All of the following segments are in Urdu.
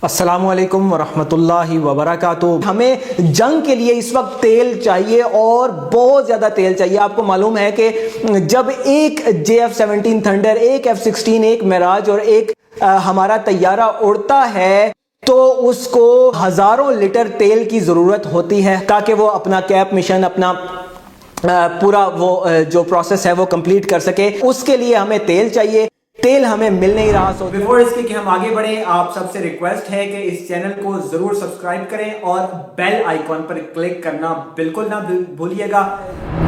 السلام علیکم ورحمۃ اللہ وبرکاتہ۔ ہمیں جنگ کے لیے اس وقت تیل چاہیے اور بہت زیادہ تیل چاہیے۔ آپ کو معلوم ہے کہ جب ایک JF-17 تھنڈر، ایک F-16، ایک معراج اور ایک ہمارا طیارہ اڑتا ہے تو اس کو ہزاروں لیٹر تیل کی ضرورت ہوتی ہے تاکہ وہ اپنا کیپ مشن، اپنا پورا وہ جو پروسیس ہے وہ کمپلیٹ کر سکے۔ اس کے لیے ہمیں تیل چاہیے، تیل ہمیں مل نہیں رہا۔ سو بیفور اس کے کہ ہم آگے بڑھیں، آپ سب سے ریکویسٹ ہے کہ اس چینل کو ضرور سبسکرائب کریں اور بیل آئیکن پر کلک کرنا بالکل نہ بھولیے گا۔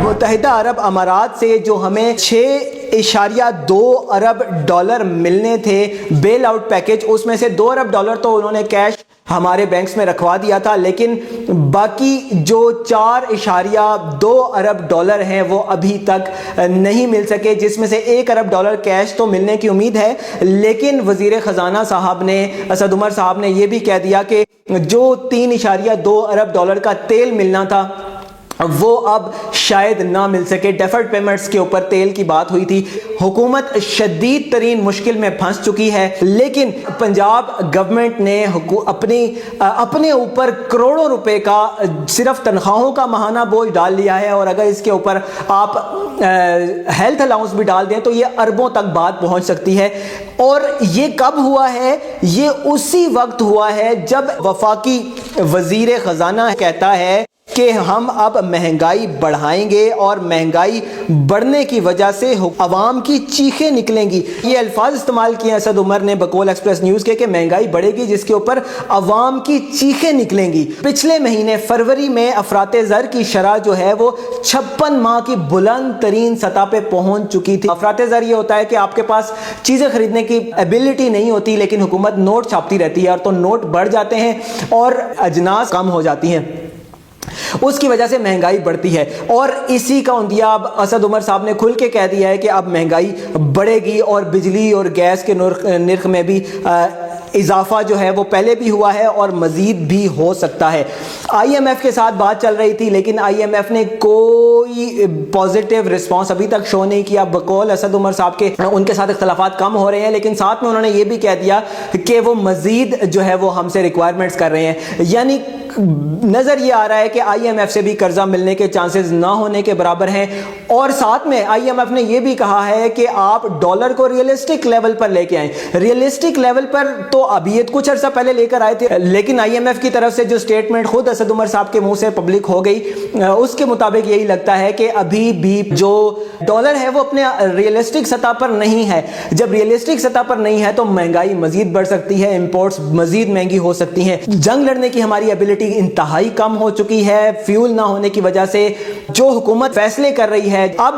متحدہ عرب امارات سے جو ہمیں 6.2 ارب ڈالر ملنے تھے بیل آؤٹ پیکج، اس میں سے 2 ارب ڈالر تو انہوں نے کیش ہمارے بینکس میں رکھوا دیا تھا، لیکن باقی جو 4.2 ارب ڈالر ہیں وہ ابھی تک نہیں مل سکے، جس میں سے 1 ارب ڈالر کیش تو ملنے کی امید ہے، لیکن وزیر خزانہ صاحب نے، اسد عمر صاحب نے یہ بھی کہہ دیا کہ جو 3.2 ارب ڈالر کا تیل ملنا تھا وہ اب شاید نہ مل سکے۔ ڈیفرڈ پیمنٹس کے اوپر تیل کی بات ہوئی تھی۔ حکومت شدید ترین مشکل میں پھنس چکی ہے، لیکن پنجاب گورنمنٹ نے اپنے اوپر کروڑوں روپے کا صرف تنخواہوں کا ماہانہ بوجھ ڈال لیا ہے، اور اگر اس کے اوپر آپ ہیلتھ الاؤنس بھی ڈال دیں تو یہ اربوں تک بات پہنچ سکتی ہے۔ اور یہ کب ہوا ہے؟ یہ اسی وقت ہوا ہے جب وفاقی وزیر خزانہ کہتا ہے کہ ہم اب مہنگائی بڑھائیں گے اور مہنگائی بڑھنے کی وجہ سے عوام کی چیخیں نکلیں گی۔ یہ الفاظ استعمال کیے اسد عمر نے بقول ایکسپریس نیوز کے کہ مہنگائی بڑھے گی جس کے اوپر عوام کی چیخیں نکلیں گی۔ پچھلے مہینے فروری میں افراط زر کی شرح جو ہے وہ 56 ماہ کی بلند ترین سطح پہ پہنچ چکی تھی۔ افراط زر یہ ہوتا ہے کہ آپ کے پاس چیزیں خریدنے کی ایبلٹی نہیں ہوتی، لیکن حکومت نوٹ چھاپتی رہتی ہے اور تو نوٹ بڑھ جاتے ہیں اور اجناس کم ہو جاتی ہیں، اس کی وجہ سے مہنگائی بڑھتی ہے۔ اور اسی کا اندیا اب اسد عمر صاحب نے کھل کے کہہ دیا ہے کہ اب مہنگائی بڑھے گی اور بجلی اور گیس کے نرخ میں بھی اضافہ جو ہے وہ پہلے بھی ہوا ہے اور مزید بھی ہو سکتا ہے۔ IMF کے ساتھ بات چل رہی تھی، لیکن IMF نے کوئی پازیٹیو رسپانس ابھی تک شو نہیں کیا۔ بقول اسد عمر صاحب کے ان کے ساتھ اختلافات کم ہو رہے ہیں، لیکن ساتھ میں انہوں نے یہ بھی کہہ دیا کہ وہ مزید جو ہے وہ ہم سے ریکوائرمنٹس کر رہے ہیں، یعنی نظر یہ آ رہا ہے کہ IMF سے بھی قرضہ ملنے کے چانسز نہ ہونے کے برابر ہیں۔ اور ساتھ میں IMF نے یہ بھی کہا ہے کہ آپ ڈالر کو ریئلسٹک لیول پر لے کے آئیں۔ ریئلسٹک لیول پر تو ابھی یہ کچھ عرصہ پہلے لے کر آئے تھے، لیکن IMF کی طرف سے جو سٹیٹمنٹ خود اسد عمر صاحب کے منہ سے پبلک ہو گئی، اس کے مطابق یہی لگتا ہے کہ ابھی بھی جو ڈالر ہے وہ اپنے ریئلسٹک سطح پر نہیں ہے۔ جب ریئلسٹک سطح پر نہیں ہے تو مہنگائی مزید بڑھ سکتی ہے، امپورٹس مزید مہنگی ہو سکتی ہیں، جنگ لڑنے کی ہماری ایبلٹی انتہائی کم ہو چکی ہے فیول نہ ہونے کی وجہ سے۔ جو حکومت فیصلے کر رہی ہے اب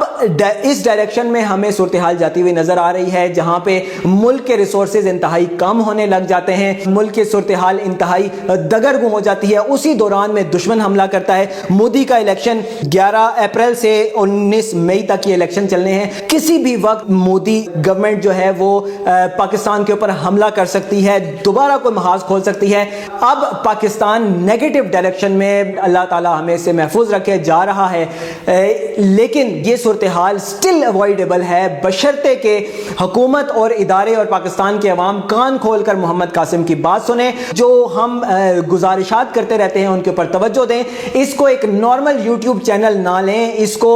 اس ڈائریکشن میں ہمیں صورتحال جاتی ہوئی نظر آ رہی ہے، جہاں پہ ملک کے ریسورسز انتہائی کم ہونے لگ جاتے ہیں، ملک کی صورتحال انتہائی دگرگوں ہو جاتی ہے۔ اسی دوران میں دشمن حملہ کرتا ہے۔ مودی کا الیکشن 11 اپریل سے 19 مئی تک یہ الیکشن چلنے ہیں، کسی بھی وقت مودی گورنمنٹ جو ہے وہ پاکستان کے اوپر حملہ کر سکتی ہے، دوبارہ کوئی محاذ کھول سکتی ہے۔ اب پاکستان نیگیٹو ڈائریکشن میں، اللہ تعالی ہمیں سے محفوظ رکھے، جا رہا ہے، لیکن یہ صورتحال سٹل اوائڈیبل ہے بشرطے کہ حکومت اور ادارے اور پاکستان کے عوام کان کھول کر محمد قاسم کی بات سنیں۔ جو ہم گزارشات کرتے رہتے ہیں ان کے اوپر توجہ دیں، اس کو ایک نارمل یوٹیوب چینل نہ لیں، اس کو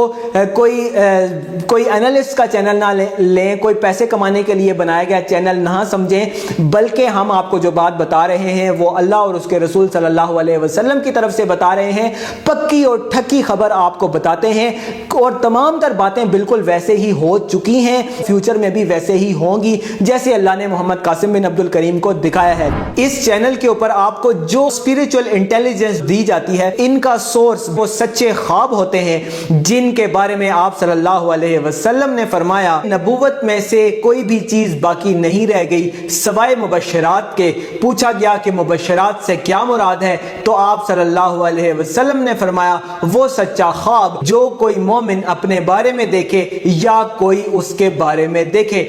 کوئی اینالسٹ کا چینل نہ لیں، کوئی پیسے کمانے کے لیے بنایا گیا چینل نہ سمجھیں، بلکہ ہم آپ کو جو بات بتا رہے ہیں وہ اللہ اور اس کے رسول صلی اللہ علیہ وسلم کی طرف سے بتا رہے ہیں، پکی اور ٹھکی خبر آپ کو بتاتے ہیں، اور تمام تر باتیں بالکل ویسے ہی ہو چکی ہیں، فیوچر میں بھی ویسے ہی ہوں گی جیسے اللہ نے محمد قاسم بن عبد الکریم کو دکھایا ہے۔ اس چینل کے اوپر آپ کو جو اسپرچل انٹیلیجنس دی جاتی ہے، ان کا سورس وہ سچے خواب ہوتے ہیں جن کے بارے میں آپ صلی اللہ علیہ وسلم نے فرمایا نبوت میں سے کوئی بھی چیز باقی نہیں رہ گئی سوائے مبشرات کے۔ پوچھا گیا کہ مبشرات سے کیا مراد ہے، تو آپ صلی اللہ علیہ وسلم نے فرمایا وہ سچا خواب جو کوئی مومن اپنے بارے میں دیکھے یا کوئی اس کے بارے میں دیکھے۔